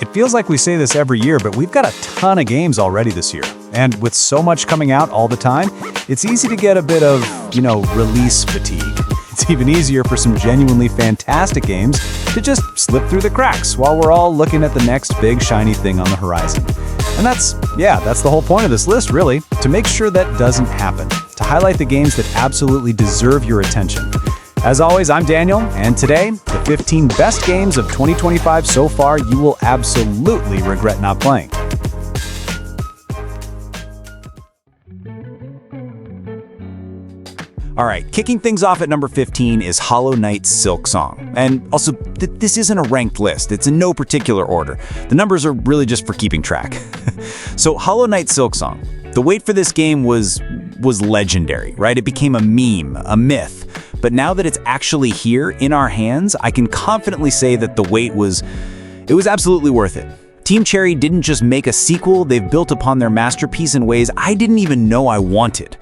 It feels like we say this every year, but we've got a ton of games already this year. And with so much coming out all the time, it's easy to get a bit of, release fatigue. It's even easier for some genuinely fantastic games to just slip through the cracks while we're all looking at the next big shiny thing on the horizon. And that's the whole point of this list, really, to make sure that doesn't happen, to highlight the games that absolutely deserve your attention. As always, I'm Daniel, and today, the 15 best games of 2025 so far you will absolutely regret not playing. All right, kicking things off at number 15 is Hollow Knight Silksong. And also, this isn't a ranked list. It's in no particular order. The numbers are really just for keeping track. So Hollow Knight Silksong, the wait for this game was legendary, right? It became a meme, a myth. But now that it's actually here in our hands, I can confidently say that the wait was absolutely worth it. Team Cherry didn't just make a sequel, they've built upon their masterpiece in ways I didn't even know I wanted.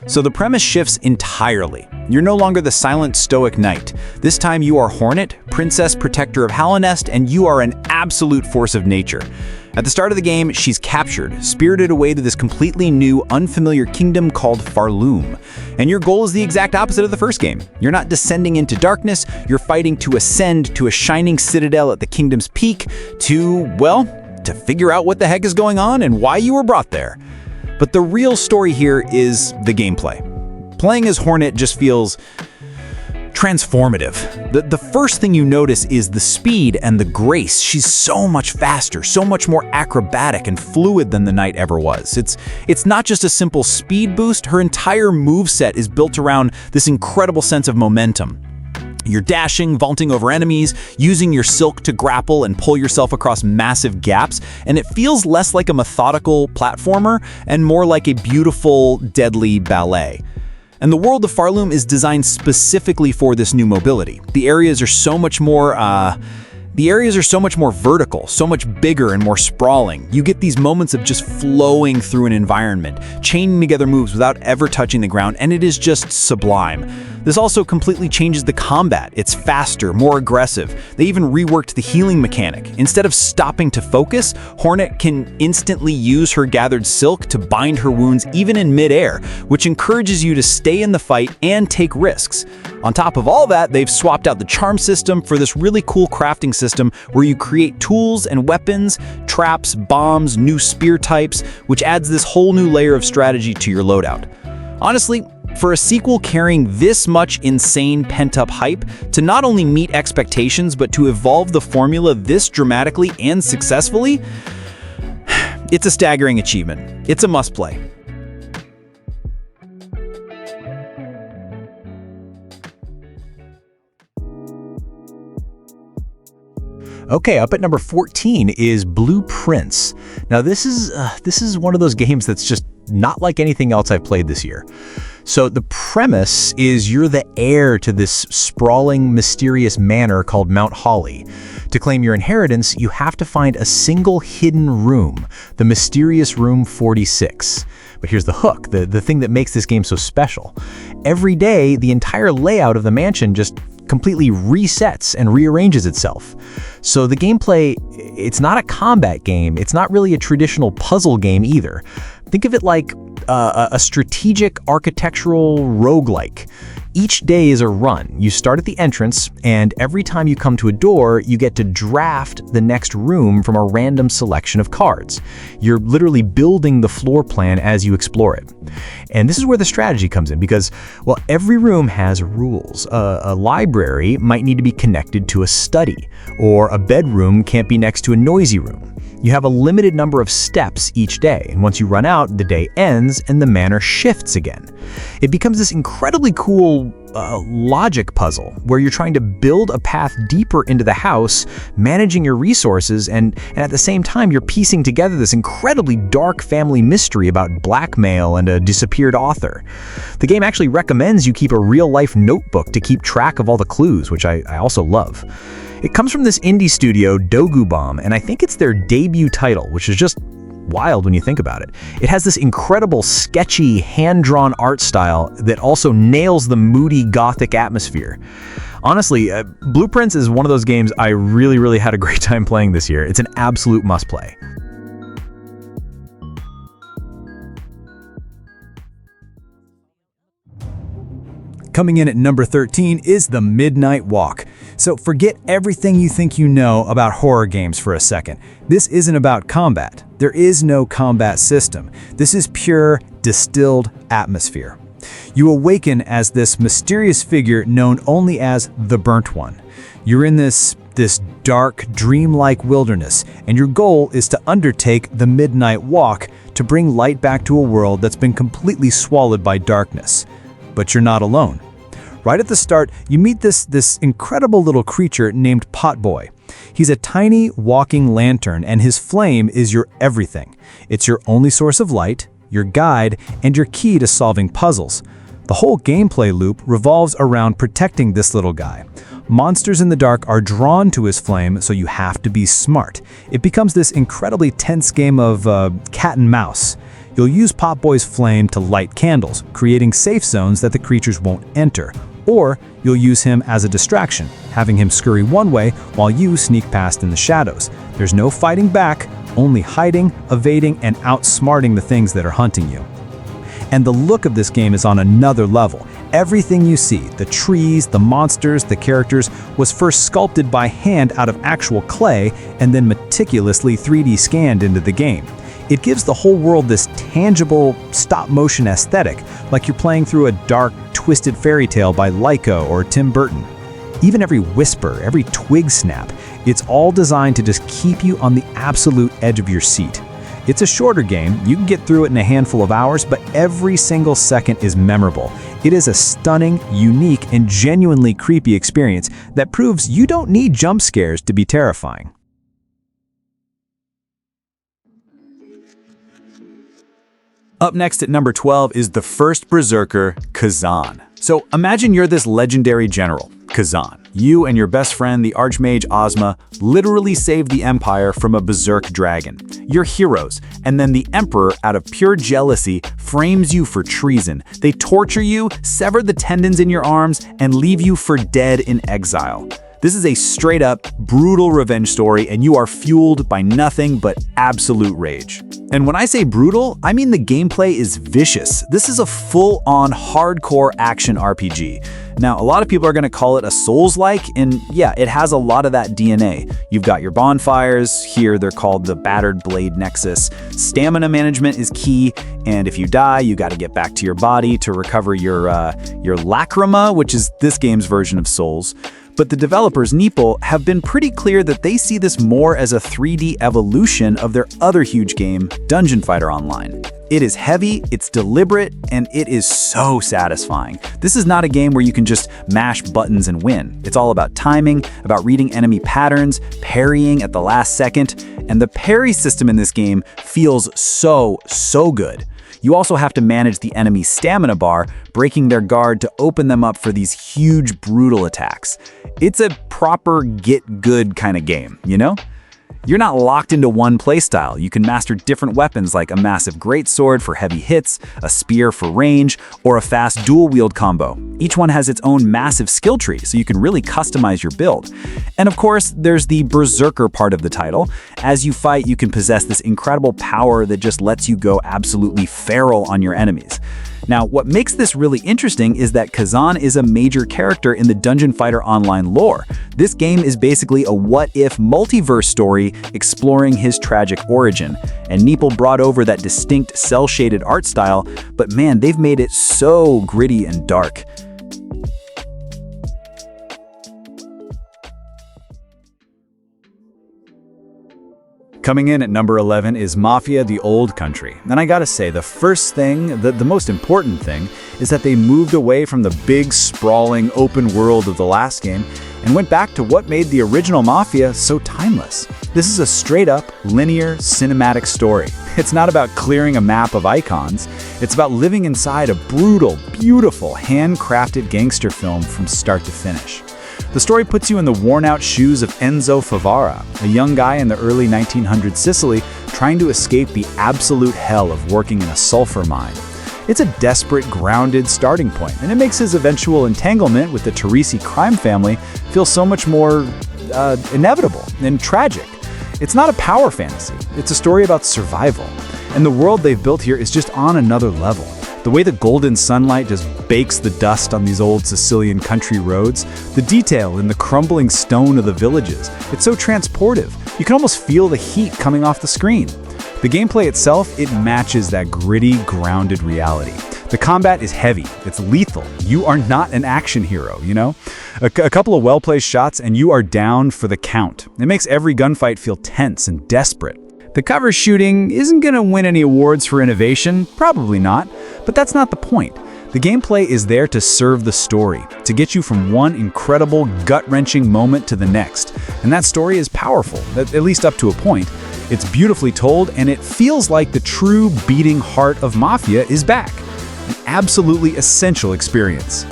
So the premise shifts entirely. You're no longer the silent stoic knight. This time you are Hornet, princess protector of Hallownest, and you are an absolute force of nature. At the start of the game, she's captured, spirited away to this completely new, unfamiliar kingdom called Farloom. And your goal is the exact opposite of the first game. You're not descending into darkness, you're fighting to ascend to a shining citadel at the kingdom's peak to figure out what the heck is going on and why you were brought there. But the real story here is the gameplay. Playing as Hornet just feels transformative. The first thing you notice is the speed and the grace. She's so much faster, so much more acrobatic and fluid than the knight ever was. It's not just a simple speed boost, her entire moveset is built around this incredible sense of momentum. You're dashing, vaulting over enemies, using your silk to grapple and pull yourself across massive gaps, and it feels less like a methodical platformer and more like a beautiful, deadly ballet. And the world of Farloom is designed specifically for this new mobility. The areas are so much more vertical, so much bigger and more sprawling. You get these moments of just flowing through an environment, chaining together moves without ever touching the ground, and it is just sublime. This also completely changes the combat. It's faster, more aggressive. They even reworked the healing mechanic. Instead of stopping to focus, Hornet can instantly use her gathered silk to bind her wounds even in midair, which encourages you to stay in the fight and take risks. On top of all that, they've swapped out the charm system for this really cool crafting system where you create tools and weapons, traps, bombs, new spear types, which adds this whole new layer of strategy to your loadout. Honestly, for a sequel carrying this much insane pent-up hype, to not only meet expectations but to evolve the formula this dramatically and successfully, it's a staggering achievement. It's a must-play. Okay, up at number 14 is Blue Prince. Now this is one of those games that's just not like anything else I've played this year. So the premise is you're the heir to this sprawling, mysterious manor called Mount Holly. To claim your inheritance, you have to find a single hidden room, the mysterious room 46. But here's the hook, the thing that makes this game so special. Every day, the entire layout of the mansion just completely resets and rearranges itself. So the gameplay, it's not a combat game. It's not really a traditional puzzle game either. Think of it like a strategic architectural roguelike. Each day is a run. You start at the entrance, and every time you come to a door, you get to draft the next room from a random selection of cards. You're literally building the floor plan as you explore it. And this is where the strategy comes in because, well, every room has rules. A library might need to be connected to a study, or a bedroom can't be next to a noisy room. You have a limited number of steps each day, and once you run out, the day ends and the manor shifts again. It becomes this incredibly cool logic puzzle where you're trying to build a path deeper into the house, managing your resources, and at the same time you're piecing together this incredibly dark family mystery about blackmail and a disappeared author. The game actually recommends you keep a real-life notebook to keep track of all the clues, which I also love. It comes from this indie studio, Dogu Bomb, and I think it's their debut title, which is just wild when you think about it. It has this incredible, sketchy, hand-drawn art style that also nails the moody, gothic atmosphere. Honestly, Blueprints is one of those games I really had a great time playing this year. It's an absolute must-play. Coming in at number 13 is The Midnight Walk. So forget everything you think you know about horror games for a second. This isn't about combat. There is no combat system. This is pure, distilled atmosphere. You awaken as this mysterious figure known only as the Burnt One. You're in this dark, dreamlike wilderness, and your goal is to undertake the Midnight Walk to bring light back to a world that's been completely swallowed by darkness. But you're not alone. Right at the start, you meet this incredible little creature named Potboy. He's a tiny walking lantern, and his flame is your everything. It's your only source of light, your guide, and your key to solving puzzles. The whole gameplay loop revolves around protecting this little guy. Monsters in the dark are drawn to his flame, so you have to be smart. It becomes this incredibly tense game of cat and mouse. You'll use Potboy's flame to light candles, creating safe zones that the creatures won't enter. Or you'll use him as a distraction, having him scurry one way while you sneak past in the shadows. There's no fighting back, only hiding, evading, and outsmarting the things that are hunting you. And the look of this game is on another level. Everything you see, the trees, the monsters, the characters, was first sculpted by hand out of actual clay and then meticulously 3D scanned into the game. It gives the whole world this tangible, stop-motion aesthetic, like you're playing through a dark, twisted fairy tale by Laika or Tim Burton. Even every whisper, every twig snap, it's all designed to just keep you on the absolute edge of your seat. It's a shorter game, you can get through it in a handful of hours, but every single second is memorable. It is a stunning, unique, and genuinely creepy experience that proves you don't need jump scares to be terrifying. Up next at number 12 is the first Berserker, Kazan. So imagine you're this legendary general, Kazan. You and your best friend, the Archmage Ozma, literally saved the Empire from a berserk dragon. You're heroes, and then the Emperor, out of pure jealousy, frames you for treason. They torture you, sever the tendons in your arms, and leave you for dead in exile. This is a straight-up, brutal revenge story, and you are fueled by nothing but absolute rage. And when I say brutal, I mean the gameplay is vicious. This is a full-on hardcore action RPG. Now, a lot of people are going to call it a Souls-like, and yeah, it has a lot of that DNA. You've got your bonfires, here they're called the Battered Blade Nexus. Stamina management is key, and if you die, you got to get back to your body to recover your lacrima, which is this game's version of Souls. But the developers, Neeple, have been pretty clear that they see this more as a 3D evolution of their other huge game, Dungeon Fighter Online. It is heavy, it's deliberate, and it is so satisfying. This is not a game where you can just mash buttons and win. It's all about timing, about reading enemy patterns, parrying at the last second, and the parry system in this game feels so good. You also have to manage the enemy's stamina bar, breaking their guard to open them up for these huge, brutal attacks. It's a proper get good kind of game, you know? You're not locked into one playstyle. You can master different weapons like a massive greatsword for heavy hits, a spear for range, or a fast dual-wield combo. Each one has its own massive skill tree, so you can really customize your build. And of course, there's the Berserker part of the title. As you fight, you can possess this incredible power that just lets you go absolutely feral on your enemies. Now, what makes this really interesting is that Kazan is a major character in the Dungeon Fighter Online lore. This game is basically a what-if multiverse story exploring his tragic origin. And Neeple brought over that distinct cel-shaded art style, but man, they've made it so gritty and dark. Coming in at number 11 is Mafia: The Old Country. And I gotta say, the first thing, the most important thing, is that they moved away from the big, sprawling, open world of the last game and went back to what made the original Mafia so timeless. This is a straight-up, linear, cinematic story. It's not about clearing a map of icons. It's about living inside a brutal, beautiful, handcrafted gangster film from start to finish. The story puts you in the worn-out shoes of Enzo Favara, a young guy in the early 1900s Sicily trying to escape the absolute hell of working in a sulfur mine. It's a desperate, grounded starting point, and it makes his eventual entanglement with the Teresi crime family feel so much more inevitable and tragic. It's not a power fantasy, it's a story about survival. And the world they've built here is just on another level. The way the golden sunlight just bakes the dust on these old Sicilian country roads, the detail in the crumbling stone of the villages, it's so transportive. You can almost feel the heat coming off the screen. The gameplay itself, it matches that gritty, grounded reality. The combat is heavy, it's lethal. You are not an action hero, you know? A couple of well-placed shots and you are down for the count. It makes every gunfight feel tense and desperate. The cover shooting isn't going to win any awards for innovation, probably not, but that's not the point. The gameplay is there to serve the story, to get you from one incredible, gut-wrenching moment to the next. And that story is powerful, at least up to a point. It's beautifully told, and it feels like the true beating heart of Mafia is back. An absolutely essential experience.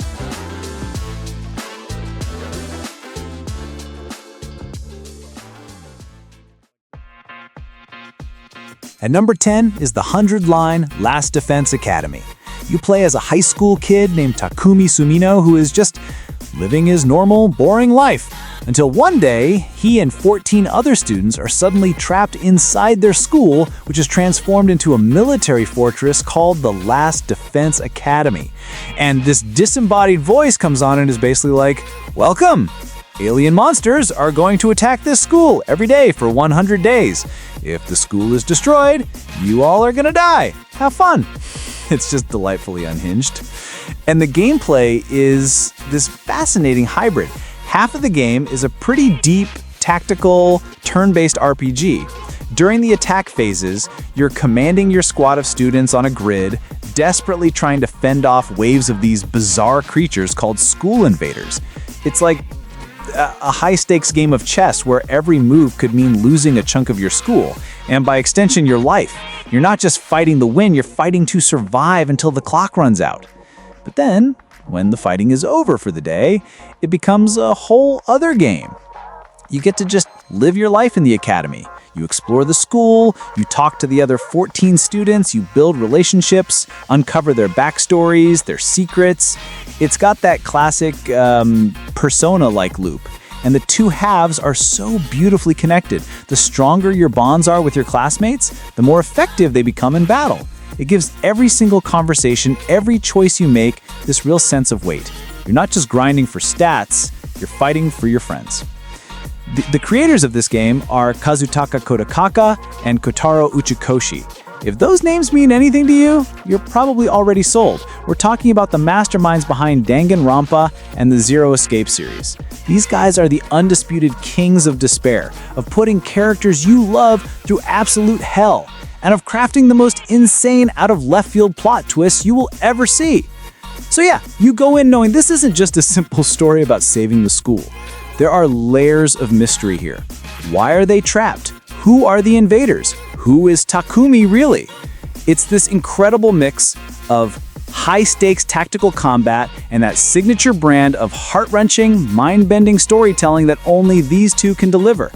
At number 10 is the 100-line Last Defense Academy. You play as a high school kid named Takumi Sumino who is just living his normal, boring life. Until one day, he and 14 other students are suddenly trapped inside their school, which is transformed into a military fortress called the Last Defense Academy. And this disembodied voice comes on and is basically like, "Welcome! Alien monsters are going to attack this school every day for 100 days. If the school is destroyed, you all are gonna die. Have fun." It's just delightfully unhinged. And the gameplay is this fascinating hybrid. Half of the game is a pretty deep, tactical, turn-based RPG. During the attack phases, you're commanding your squad of students on a grid, desperately trying to fend off waves of these bizarre creatures called school invaders. It's like a high-stakes game of chess where every move could mean losing a chunk of your school, and by extension, your life. You're not just fighting the win, you're fighting to survive until the clock runs out. But then, when the fighting is over for the day, it becomes a whole other game. You get to just live your life in the academy. You explore the school, you talk to the other 14 students, you build relationships, uncover their backstories, their secrets. It's got that classic Persona-like loop. And the two halves are so beautifully connected. The stronger your bonds are with your classmates, the more effective they become in battle. It gives every single conversation, every choice you make, this real sense of weight. You're not just grinding for stats, you're fighting for your friends. The creators of this game are Kazutaka Kodakaka and Kotaro Uchikoshi. If those names mean anything to you, you're probably already sold. We're talking about the masterminds behind Danganronpa and the Zero Escape series. These guys are the undisputed kings of despair, of putting characters you love through absolute hell, and of crafting the most insane out-of-left-field plot twists you will ever see. So yeah, you go in knowing this isn't just a simple story about saving the school. There are layers of mystery here. Why are they trapped? Who are the invaders? Who is Takumi really? It's this incredible mix of high-stakes tactical combat and that signature brand of heart-wrenching, mind-bending storytelling that only these two can deliver.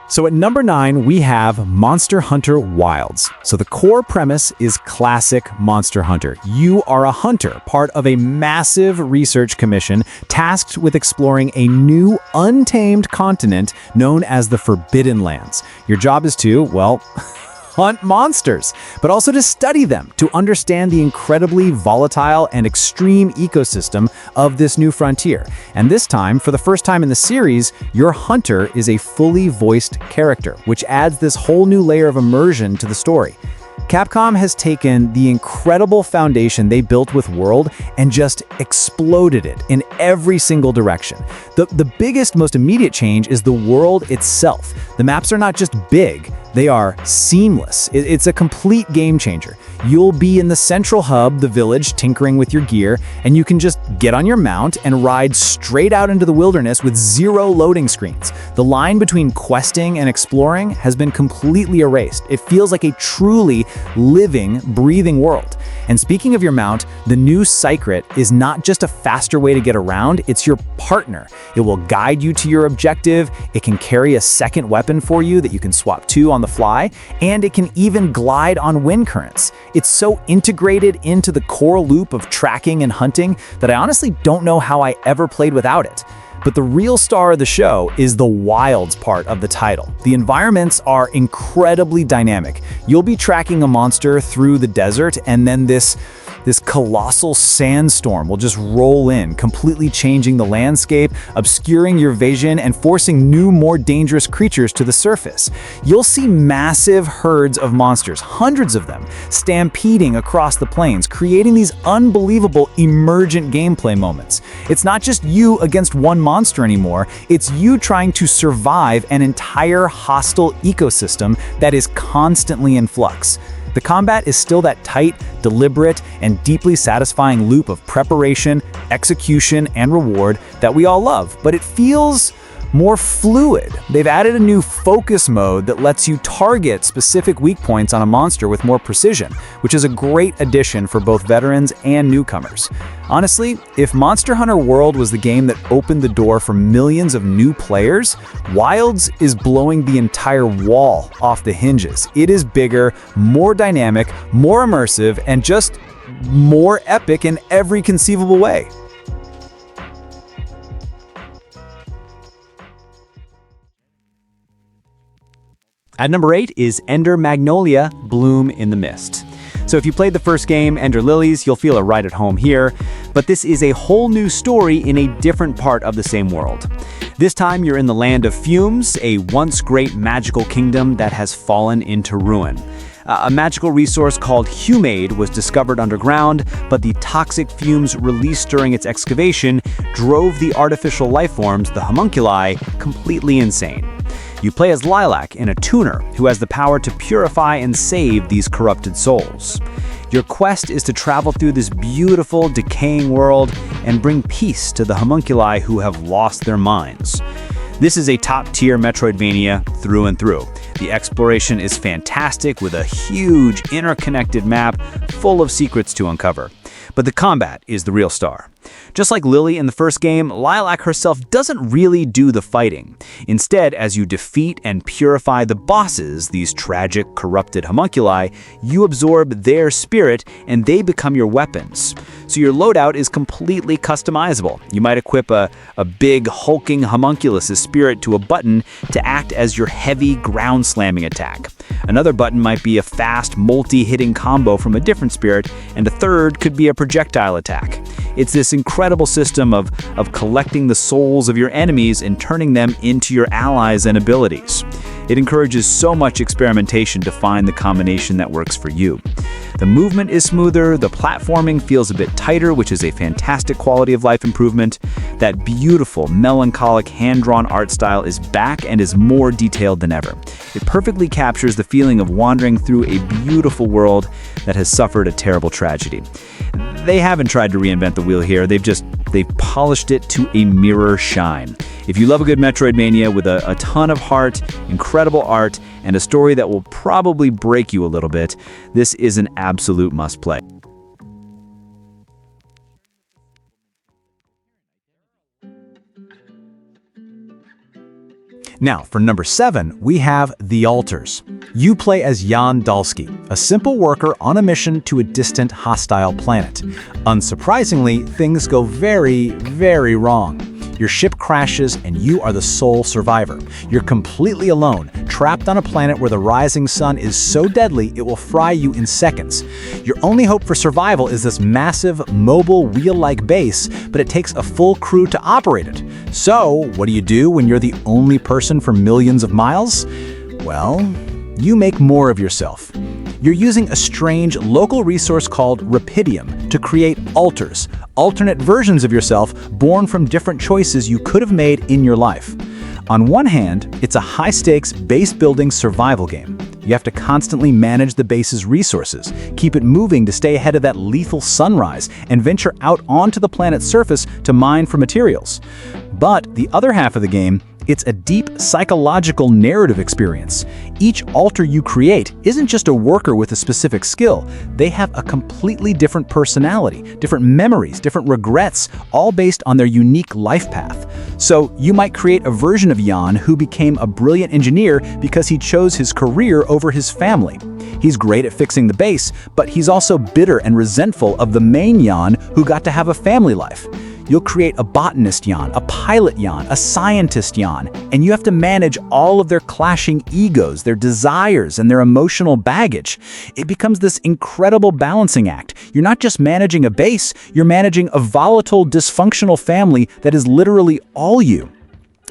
So at number 9, we have Monster Hunter Wilds. So the core premise is classic Monster Hunter. You are a hunter, part of a massive research commission tasked with exploring a new, untamed continent known as the Forbidden Lands. Your job is to, well, hunt monsters, but also to study them, to understand the incredibly volatile and extreme ecosystem of this new frontier. And this time, for the first time in the series, your hunter is a fully voiced character, which adds this whole new layer of immersion to the story. Capcom has taken the incredible foundation they built with World and just exploded it in every single direction. The biggest, most immediate change is the world itself. The maps are not just big, they are seamless. It's a complete game changer. You'll be in the central hub, the village, tinkering with your gear, and you can just get on your mount and ride straight out into the wilderness with zero loading screens. The line between questing and exploring has been completely erased. It feels like a truly living, breathing world. And speaking of your mount, the new Secret is not just a faster way to get around, it's your partner. It will guide you to your objective, it can carry a second weapon for you that you can swap to on the fly, and it can even glide on wind currents. It's so integrated into the core loop of tracking and hunting that I honestly don't know how I ever played without it. But the real star of the show is the wilds part of the title. The environments are incredibly dynamic. You'll be tracking a monster through the desert, and then this colossal sandstorm will just roll in, completely changing the landscape, obscuring your vision, and forcing new, more dangerous creatures to the surface. You'll see massive herds of monsters, hundreds of them, stampeding across the plains, creating these unbelievable emergent gameplay moments. It's not just you against one monster anymore, it's you trying to survive an entire hostile ecosystem that is constantly in flux. The combat is still that tight, deliberate, and deeply satisfying loop of preparation, execution, and reward that we all love, but it feels more fluid. They've added a new focus mode that lets you target specific weak points on a monster with more precision, which is a great addition for both veterans and newcomers. Honestly, if Monster Hunter World was the game that opened the door for millions of new players, Wilds is blowing the entire wall off the hinges. It is bigger, more dynamic, more immersive, and just more epic in every conceivable way. At number 8 is Ender Magnolia, Bloom in the Mist. So if you played the first game, Ender Lilies, you'll feel right at home here, but this is a whole new story in a different part of the same world. This time you're in the land of Fumes, a once great magical kingdom that has fallen into ruin. A magical resource called Humade was discovered underground, but the toxic fumes released during its excavation drove the artificial lifeforms, the homunculi, completely insane. You play as Lilac, a tuner who has the power to purify and save these corrupted souls. Your quest is to travel through this beautiful, decaying world and bring peace to the homunculi who have lost their minds. This is a top-tier Metroidvania through and through. The exploration is fantastic with a huge, interconnected map full of secrets to uncover. But the combat is the real star. Just like Lily in the first game, Lilac herself doesn't really do the fighting. Instead, as you defeat and purify the bosses, these tragic, corrupted homunculi, you absorb their spirit and they become your weapons. So your loadout is completely customizable. You might equip a big, hulking homunculus' spirit to a button to act as your heavy, ground-slamming attack. Another button might be a fast, multi-hitting combo from a different spirit, and a third could be a projectile attack. It's this incredible system of collecting the souls of your enemies and turning them into your allies and abilities. It encourages so much experimentation to find the combination that works for you. The movement is smoother, the platforming feels a bit tighter, which is a fantastic quality of life improvement. That beautiful, melancholic, hand-drawn art style is back and is more detailed than ever. It perfectly captures the feeling of wandering through a beautiful world that has suffered a terrible tragedy. They haven't tried to reinvent the wheel here, they've polished it to a mirror shine. If you love a good Metroidvania with a ton of heart, incredible art, and a story that will probably break you a little bit, this is an absolute must-play. Now, for number 7, we have The Altars. You play as Jan Dalski, a simple worker on a mission to a distant, hostile planet. Unsurprisingly, things go very, very wrong. Your ship crashes and you are the sole survivor. You're completely alone, trapped on a planet where the rising sun is so deadly it will fry you in seconds. Your only hope for survival is this massive, mobile, wheel-like base, but it takes a full crew to operate it. So, what do you do when you're the only person for millions of miles? Well, you make more of yourself. You're using a strange local resource called Rapidium to create altars, alternate versions of yourself born from different choices you could have made in your life. On one hand, it's a high-stakes, base-building survival game. You have to constantly manage the base's resources, keep it moving to stay ahead of that lethal sunrise, and venture out onto the planet's surface to mine for materials. But the other half of the game It's a deep psychological narrative experience. Each alter you create isn't just a worker with a specific skill. They have a completely different personality, different memories, different regrets, all based on their unique life path. So you might create a version of Jan who became a brilliant engineer because he chose his career over his family. He's great at fixing the base, but he's also bitter and resentful of the main Jan who got to have a family life. You'll create a botanist Jan, a pilot Jan, a scientist Jan, and you have to manage all of their clashing egos, their desires, and their emotional baggage. It becomes this incredible balancing act. You're not just managing a base, you're managing a volatile, dysfunctional family that is literally all you.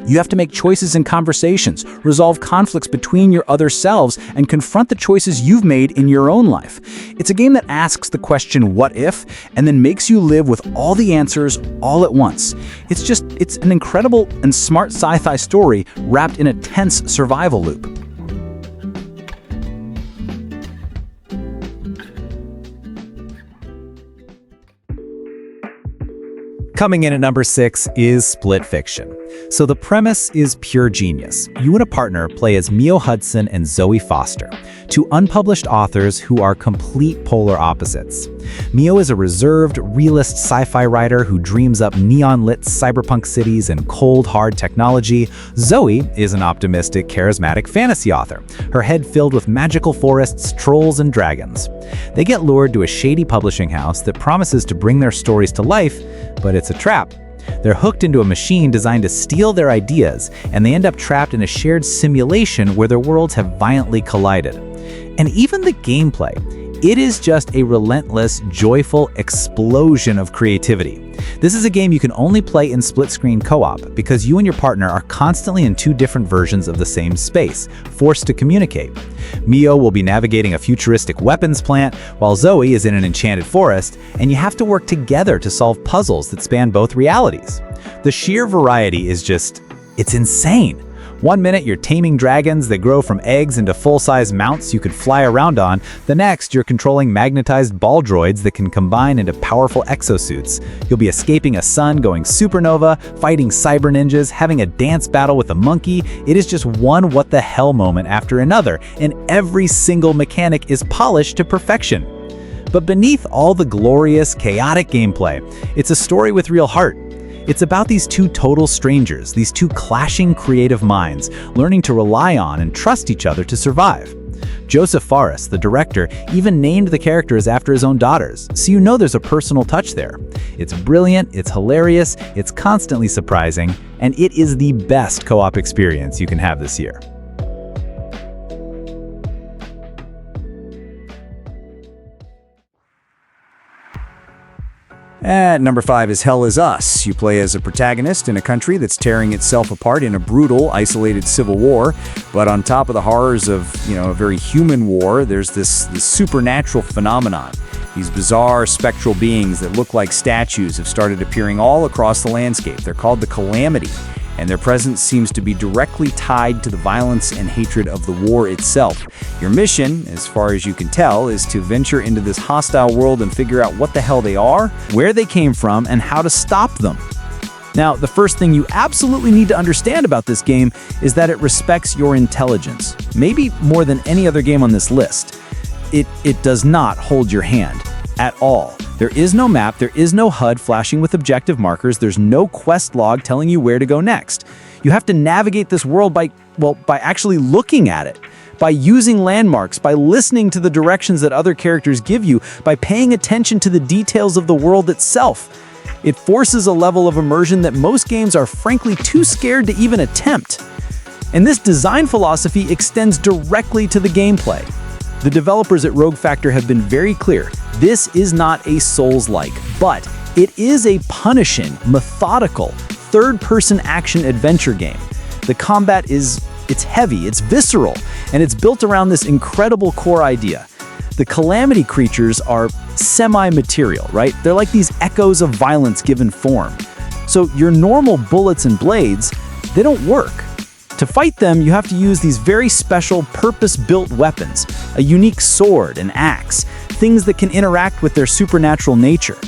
You have to make choices in conversations, resolve conflicts between your other selves, and confront the choices you've made in your own life. It's a game that asks the question, what if, and then makes you live with all the answers all at once. It's an incredible and smart sci-fi story wrapped in a tense survival loop. Coming in at number 6 is Split Fiction. So the premise is pure genius. You and a partner play as Mio Hudson and Zoe Foster, two unpublished authors who are complete polar opposites. Mio is a reserved, realist sci-fi writer who dreams up neon-lit cyberpunk cities and cold, hard technology. Zoe is an optimistic, charismatic fantasy author, her head filled with magical forests, trolls, and dragons. They get lured to a shady publishing house that promises to bring their stories to life, but it's a trap. They're hooked into a machine designed to steal their ideas, and they end up trapped in a shared simulation where their worlds have violently collided. And even the gameplay, it is just a relentless, joyful explosion of creativity. This is a game you can only play in split-screen co-op because you and your partner are constantly in two different versions of the same space, forced to communicate. Mio will be navigating a futuristic weapons plant, while Zoe is in an enchanted forest, and you have to work together to solve puzzles that span both realities. The sheer variety is it's insane. One minute you're taming dragons that grow from eggs into full-size mounts you could fly around on. The next, you're controlling magnetized ball droids that can combine into powerful exosuits. You'll be escaping a sun, going supernova, fighting cyber ninjas, having a dance battle with a monkey. It is just one what the hell moment after another, and every single mechanic is polished to perfection. But beneath all the glorious, chaotic gameplay, it's a story with real heart. It's about these two total strangers, these two clashing creative minds, learning to rely on and trust each other to survive. Joseph Fares, the director, even named the characters after his own daughters, so you know there's a personal touch there. It's brilliant, it's hilarious, it's constantly surprising, and it is the best co-op experience you can have this year. At number 5 is Hell Is Us. You play as a protagonist in a country that's tearing itself apart in a brutal, isolated civil war. But on top of the horrors of, a very human war, there's this supernatural phenomenon. These bizarre, spectral beings that look like statues have started appearing all across the landscape. They're called the Calamity, and their presence seems to be directly tied to the violence and hatred of the war itself. Your mission, as far as you can tell, is to venture into this hostile world and figure out what the hell they are, where they came from, and how to stop them. Now, the first thing you absolutely need to understand about this game is that it respects your intelligence, maybe more than any other game on this list. It does not hold your hand at all. There is no map, there is no HUD flashing with objective markers, there's no quest log telling you where to go next. You have to navigate this world by actually looking at it, by using landmarks, by listening to the directions that other characters give you, by paying attention to the details of the world itself. It forces a level of immersion that most games are frankly too scared to even attempt. And this design philosophy extends directly to the gameplay. The developers at Rogue Factor have been very clear. This is not a Souls-like, but it is a punishing, methodical, third-person action adventure game. The combat it's heavy, it's visceral, and it's built around this incredible core idea. The Calamity creatures are semi-material, right? They're like these echoes of violence given form. So your normal bullets and blades, they don't work. To fight them, you have to use these very special, purpose-built weapons, a unique sword, an axe, things that can interact with their supernatural nature.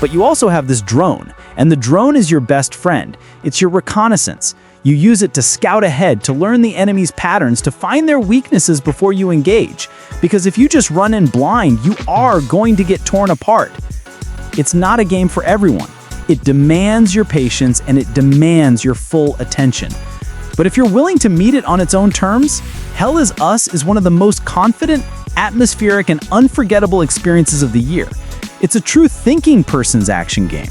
But you also have this drone, and the drone is your best friend. It's your reconnaissance. You use it to scout ahead, to learn the enemy's patterns, to find their weaknesses before you engage. Because if you just run in blind, you are going to get torn apart. It's not a game for everyone. It demands your patience and it demands your full attention. But if you're willing to meet it on its own terms, Hell Is Us is one of the most confident, atmospheric, and unforgettable experiences of the year. It's a true thinking person's action game.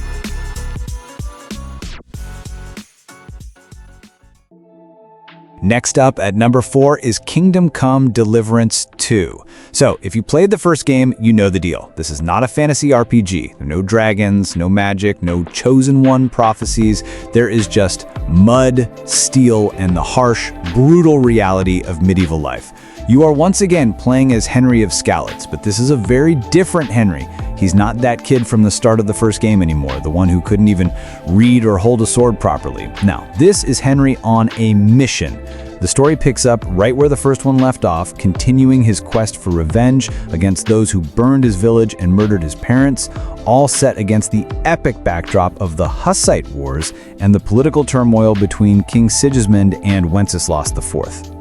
Next up at number 4 is Kingdom Come: Deliverance 2. So, if you played the first game, you know the deal. This is not a fantasy RPG. There are no dragons, no magic, no chosen one prophecies. There is just mud, steel, and the harsh, brutal reality of medieval life. You are once again playing as Henry of Skalitz, but this is a very different Henry. He's not that kid from the start of the first game anymore, the one who couldn't even read or hold a sword properly. Now, this is Henry on a mission. The story picks up right where the first one left off, continuing his quest for revenge against those who burned his village and murdered his parents, all set against the epic backdrop of the Hussite Wars and the political turmoil between King Sigismund and Wenceslas IV.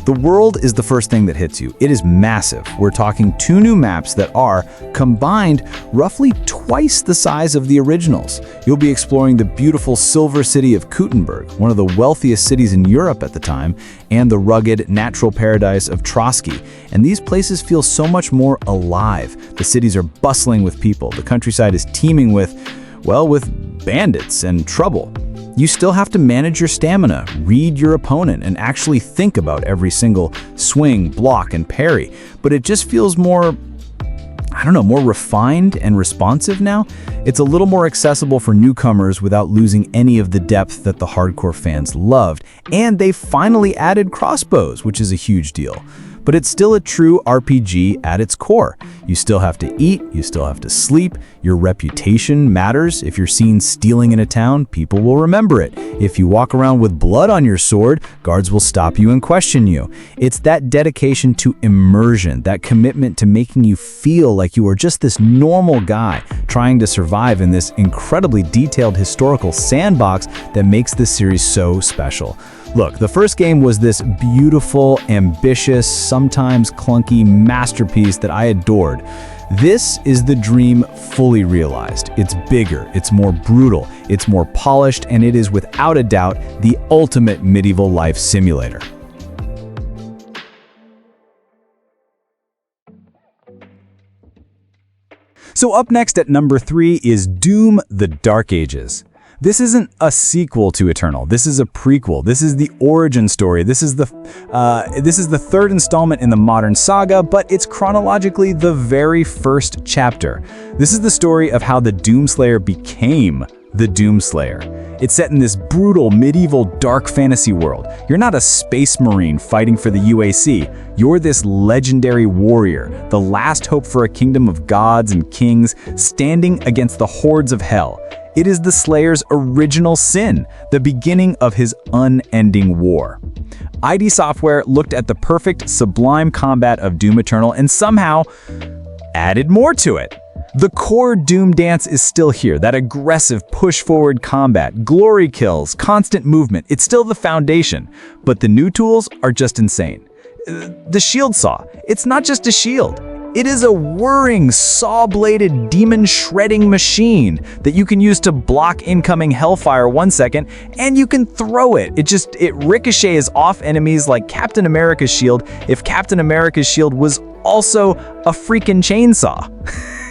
The world is the first thing that hits you. It is massive. We're talking 2 new maps that are, combined, roughly twice the size of the originals. You'll be exploring the beautiful silver city of Kuttenberg, one of the wealthiest cities in Europe at the time, and the rugged, natural paradise of Trotsky. And these places feel so much more alive. The cities are bustling with people. The countryside is teeming with bandits and trouble. You still have to manage your stamina, read your opponent, and actually think about every single swing, block, and parry. But it just feels more refined and responsive now. It's a little more accessible for newcomers without losing any of the depth that the hardcore fans loved. And they finally added crossbows, which is a huge deal. But it's still a true RPG at its core. You still have to eat, you still have to sleep, your reputation matters. If you're seen stealing in a town, people will remember it. If you walk around with blood on your sword, guards will stop you and question you. It's that dedication to immersion, that commitment to making you feel like you are just this normal guy trying to survive in this incredibly detailed historical sandbox that makes this series so special. Look, the first game was this beautiful, ambitious, sometimes clunky masterpiece that I adored. This is the dream fully realized. It's bigger, it's more brutal, it's more polished, and it is without a doubt the ultimate medieval life simulator. So up next at number 3 is Doom: The Dark Ages. This isn't a sequel to Eternal. This is a prequel. This is the origin story. This is the third installment in the modern saga, but it's chronologically the very first chapter. This is the story of how the Doomslayer became the Doomslayer. It's set in this brutal, medieval, dark fantasy world. You're not a space marine fighting for the UAC. You're this legendary warrior, the last hope for a kingdom of gods and kings, standing against the hordes of hell. It is the Slayer's original sin, the beginning of his unending war. ID Software looked at the perfect, sublime combat of Doom Eternal and somehow added more to it. The core Doom dance is still here, that aggressive push-forward combat, glory kills, constant movement. It's still the foundation, but the new tools are just insane. The shield saw, it's not just a shield. It is a whirring, saw-bladed, demon-shredding machine that you can use to block incoming hellfire 1 second, and you can throw it. It ricochets off enemies like Captain America's shield if Captain America's shield was also a freaking chainsaw.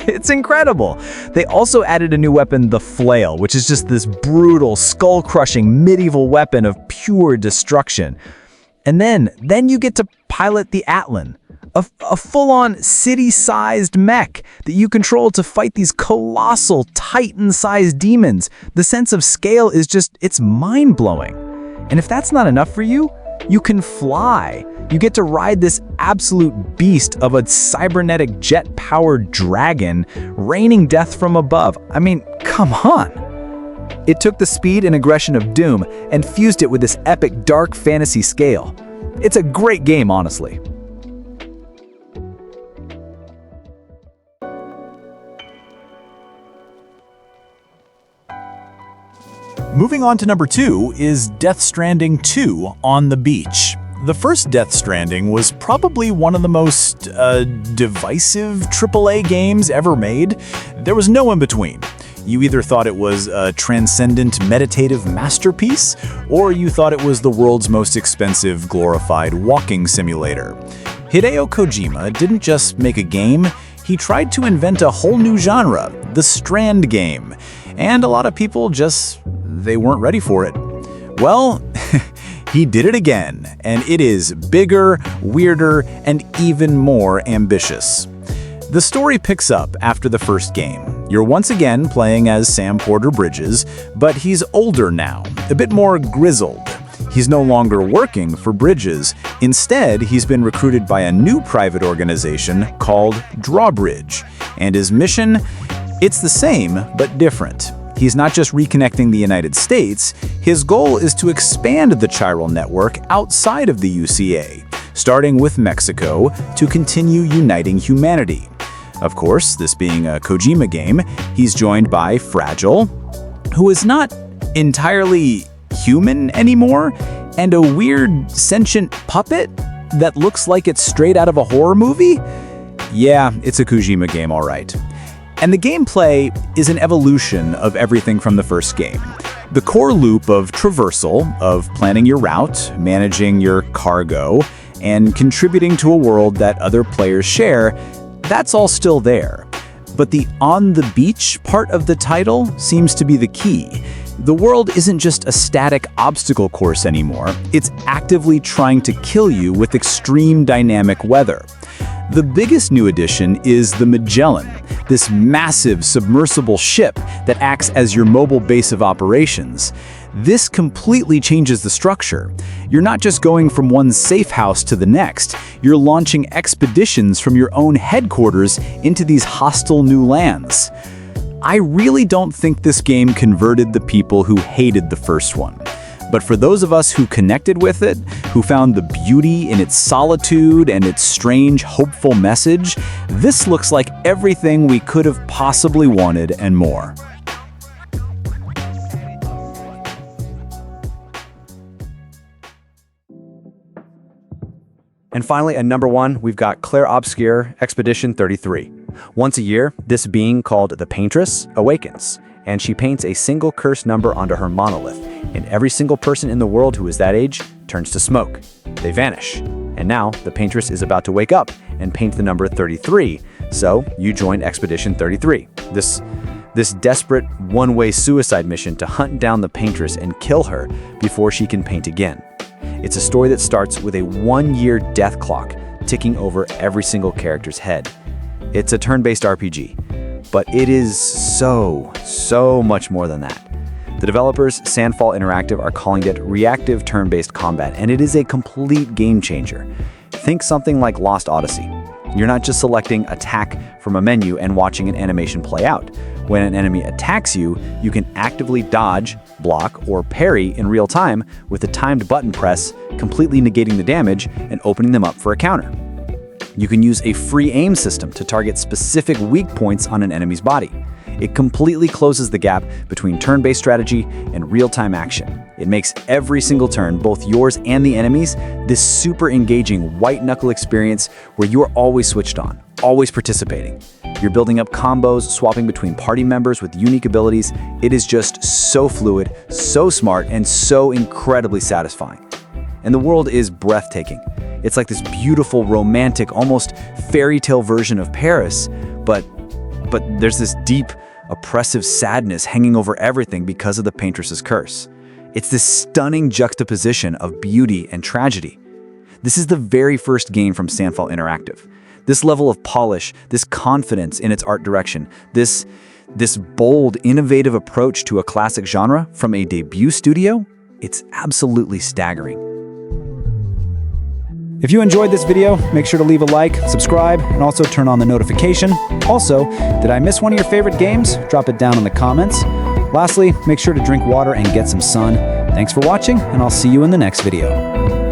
It's incredible. They also added a new weapon, the Flail, which is just this brutal, skull-crushing medieval weapon of pure destruction. And then you get to pilot the Atlan, a full-on city-sized mech that you control to fight these colossal, titan-sized demons. The sense of scale is it's mind-blowing. And if that's not enough for you, you can fly. You get to ride this absolute beast of a cybernetic jet-powered dragon, raining death from above. I mean, come on. It took the speed and aggression of Doom and fused it with this epic dark fantasy scale. It's a great game, honestly. Moving on to number 2 is Death Stranding 2 on the Beach. The first Death Stranding was probably one of the most divisive AAA games ever made. There was no in between. You either thought it was a transcendent meditative masterpiece, or you thought it was the world's most expensive glorified walking simulator. Hideo Kojima didn't just make a game, he tried to invent a whole new genre, the Strand game. And a lot of people they weren't ready for it. Well, he did it again, and it is bigger, weirder, and even more ambitious. The story picks up after the first game. You're once again playing as Sam Porter Bridges, but he's older now, a bit more grizzled. He's no longer working for Bridges. Instead, he's been recruited by a new private organization called Drawbridge. And his mission? It's the same, but different. He's not just reconnecting the United States, his goal is to expand the chiral network outside of the UCA, starting with Mexico to continue uniting humanity. Of course, this being a Kojima game, he's joined by Fragile, who is not entirely human anymore, and a weird sentient puppet that looks like it's straight out of a horror movie? Yeah, it's a Kojima game, all right. And the gameplay is an evolution of everything from the first game. The core loop of traversal, of planning your route, managing your cargo, and contributing to a world that other players share, that's all still there. But the on the beach part of the title seems to be the key. The world isn't just a static obstacle course anymore, it's actively trying to kill you with extreme dynamic weather. The biggest new addition is the Magellan, this massive submersible ship that acts as your mobile base of operations. This completely changes the structure. You're not just going from one safe house to the next, you're launching expeditions from your own headquarters into these hostile new lands. I really don't think this game converted the people who hated the first one. But for those of us who connected with it, who found the beauty in its solitude and its strange, hopeful message, this looks like everything we could have possibly wanted and more. And finally, at number 1, we've got Claire Obscure Expedition 33. Once a year, this being called the Paintress awakens, and she paints a single cursed number onto her monolith, and every single person in the world who is that age turns to smoke. They vanish. And now, the Paintress is about to wake up and paint the number 33, so you join Expedition 33. This desperate one-way suicide mission to hunt down the Paintress and kill her before she can paint again. It's a story that starts with a 1-year death clock ticking over every single character's head. It's a turn-based RPG, but it is so much more than that. The developers, Sandfall Interactive, are calling it reactive turn-based combat, and it is a complete game changer. Think something like Lost Odyssey. You're not just selecting attack from a menu and watching an animation play out. When an enemy attacks you, you can actively dodge, block, or parry in real time with a timed button press, completely negating the damage and opening them up for a counter. You can use a free aim system to target specific weak points on an enemy's body. It completely closes the gap between turn-based strategy and real-time action. It makes every single turn, both yours and the enemy's, this super engaging white-knuckle experience where you are always switched on, always participating. You're building up combos, swapping between party members with unique abilities. It is just so fluid, so smart, and so incredibly satisfying. And the world is breathtaking. It's like this beautiful, romantic, almost fairy tale version of Paris, but there's this deep, oppressive sadness hanging over everything because of the Paintress's curse. It's this stunning juxtaposition of beauty and tragedy. This is the very first game from Sandfall Interactive. This level of polish, this confidence in its art direction, this bold, innovative approach to a classic genre from a debut studio, it's absolutely staggering. If you enjoyed this video, make sure to leave a like, subscribe, and also turn on the notification. Also, did I miss one of your favorite games? Drop it down in the comments. Lastly, make sure to drink water and get some sun. Thanks for watching, and I'll see you in the next video.